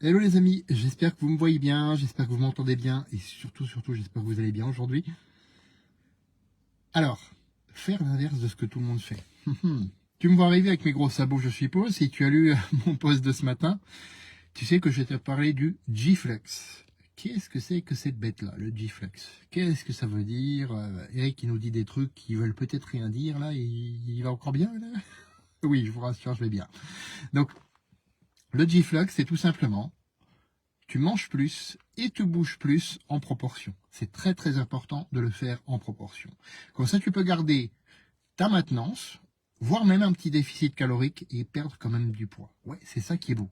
Hello les amis, j'espère que vous me voyez bien, j'espère que vous m'entendez bien et surtout, j'espère que vous allez bien aujourd'hui. Alors, faire l'inverse de ce que tout le monde fait. Tu me vois arriver avec mes gros sabots, je suppose. Si tu as lu mon post de ce matin, tu sais que je vais te parler du G-Flex. Qu'est-ce que c'est que cette bête-là, le G-Flex? Qu'est-ce que ça veut dire? Eric, il nous dit des trucs qui veulent peut-être rien dire, là. Il va encore bien, là? Oui, je vous rassure, je vais bien. Donc, le G-Flex, c'est tout simplement tu manges plus et tu bouges plus en proportion. C'est très très important de le faire en proportion. Comme ça, tu peux garder ta maintenance, voire même un petit déficit calorique et perdre quand même du poids. Ouais, c'est ça qui est beau.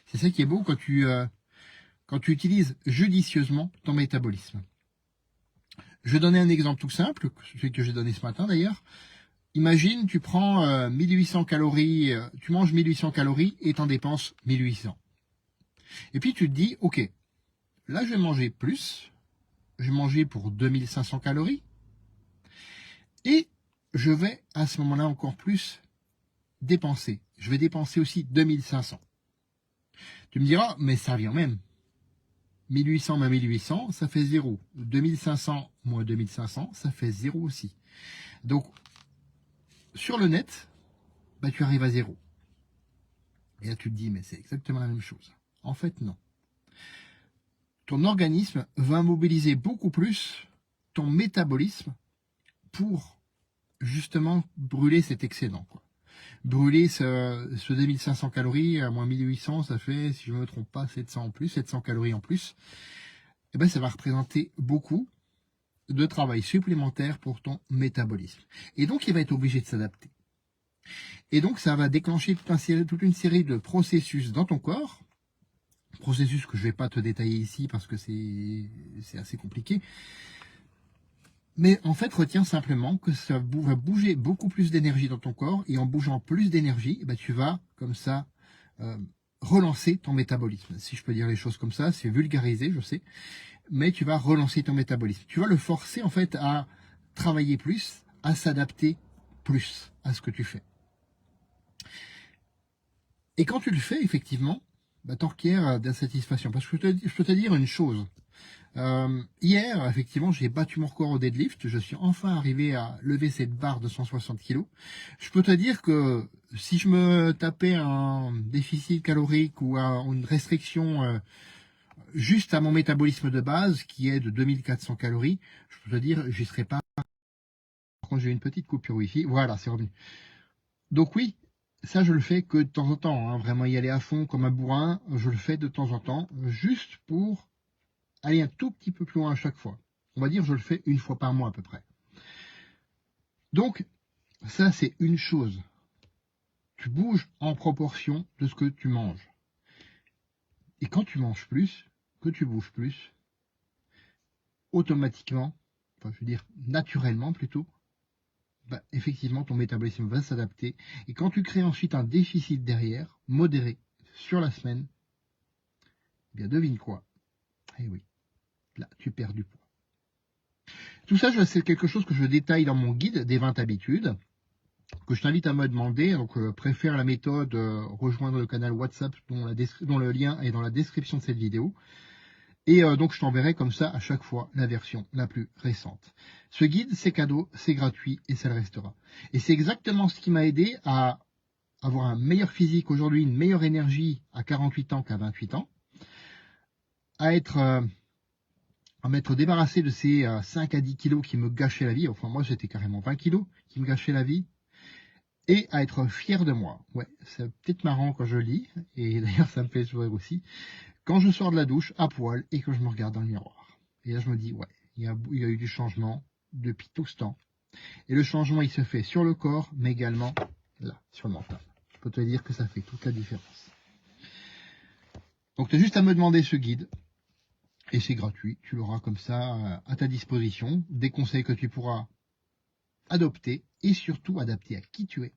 C'est ça qui est beau quand tu utilises judicieusement ton métabolisme. Je vais donner un exemple tout simple, celui que j'ai donné ce matin d'ailleurs. Imagine, tu prends 1800 calories, tu manges 1800 calories et t'en dépenses 1800. Et puis tu te dis, ok, là je vais manger plus, je vais manger pour 2500 calories et je vais à ce moment-là encore plus dépenser. Je vais dépenser aussi 2500. Tu me diras, mais ça revient même. 1800 moins 1800, ça fait 0. 2500 moins 2500, ça fait 0 aussi. Donc, sur le net, bah, tu arrives à 0. Et là, tu te dis, mais c'est exactement la même chose. En fait, non. Ton organisme va mobiliser beaucoup plus ton métabolisme pour justement brûler cet excédent, quoi. Brûler ce 2500 calories à moins 1800, ça fait, si je ne me trompe pas, 700 en plus, 700 calories en plus. Et ben, ça va représenter beaucoup de travail supplémentaire pour ton métabolisme. Et donc, il va être obligé de s'adapter. Et donc, ça va déclencher toute une série de processus dans ton corps, processus que je ne vais pas te détailler ici parce que c'est assez compliqué. Mais en fait, retiens simplement que ça va bouger beaucoup plus d'énergie dans ton corps, et en bougeant plus d'énergie, ben, tu vas, comme ça, relancer ton métabolisme. Si je peux dire les choses comme ça, c'est vulgarisé, je sais, mais tu vas relancer ton métabolisme. Tu vas le forcer, en fait, à travailler plus, à s'adapter plus à ce que tu fais. Et quand tu le fais, effectivement, bah, t'enquiers d'insatisfaction. Parce que je peux te dire une chose. Hier, effectivement, j'ai battu mon record au deadlift. Je suis enfin arrivé à lever cette barre de 160 kg. Je peux te dire que si je me tapais un déficit calorique ou une restriction juste à mon métabolisme de base, qui est de 2400 calories, je peux te dire, j'y serais pas. Par contre, j'ai une petite coupure Wi-Fi. Voilà, c'est revenu. Donc oui, ça je le fais que de temps en temps, hein. Vraiment y aller à fond comme un bourrin, je le fais de temps en temps, juste pour aller un tout petit peu plus loin à chaque fois. On va dire je le fais une fois par mois à peu près. Donc ça c'est une chose. Tu bouges en proportion de ce que tu manges. Et quand tu manges plus, que tu bouges plus, automatiquement, enfin je veux dire naturellement plutôt, bah, effectivement ton métabolisme va s'adapter. Et quand tu crées ensuite un déficit derrière, modéré, sur la semaine, eh bien devine quoi? Eh oui, là tu perds du poids. Tout ça, c'est quelque chose que je détaille dans mon guide des 20 habitudes, que je t'invite à me demander. Donc, préfère la méthode, rejoindre le canal WhatsApp dont le lien est dans la description de cette vidéo. Et donc, je t'enverrai comme ça à chaque fois la version la plus récente. Ce guide, c'est cadeau, c'est gratuit et ça le restera. Et c'est exactement ce qui m'a aidé à avoir un meilleur physique aujourd'hui, une meilleure énergie à 48 ans qu'à 28 ans, à m'être débarrassé de ces 5 à 10 kilos qui me gâchaient la vie. Enfin, moi, c'était carrément 20 kilos qui me gâchaient la vie. Et à être fier de moi. Ouais, c'est peut-être marrant quand je lis, et d'ailleurs ça me fait sourire aussi, quand je sors de la douche à poil et que je me regarde dans le miroir. Et là je me dis, ouais, il y a eu du changement depuis tout ce temps. Et le changement il se fait sur le corps, mais également là, sur le mental. Je peux te dire que ça fait toute la différence. Donc tu as juste à me demander ce guide, et c'est gratuit, tu l'auras comme ça à ta disposition, des conseils que tu pourras adopter, et surtout adapter à qui tu es,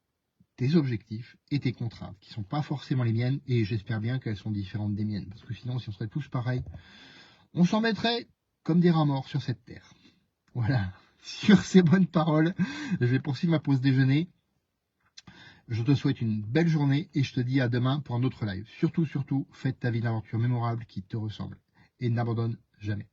tes objectifs et tes contraintes, qui ne sont pas forcément les miennes, et j'espère bien qu'elles sont différentes des miennes, parce que sinon, si on serait tous pareils, on s'en mettrait comme des rats morts sur cette terre. Voilà, sur ces bonnes paroles, je vais poursuivre ma pause déjeuner. Je te souhaite une belle journée et je te dis à demain pour un autre live. Surtout, faites ta vie d'aventure mémorable qui te ressemble et n'abandonne jamais.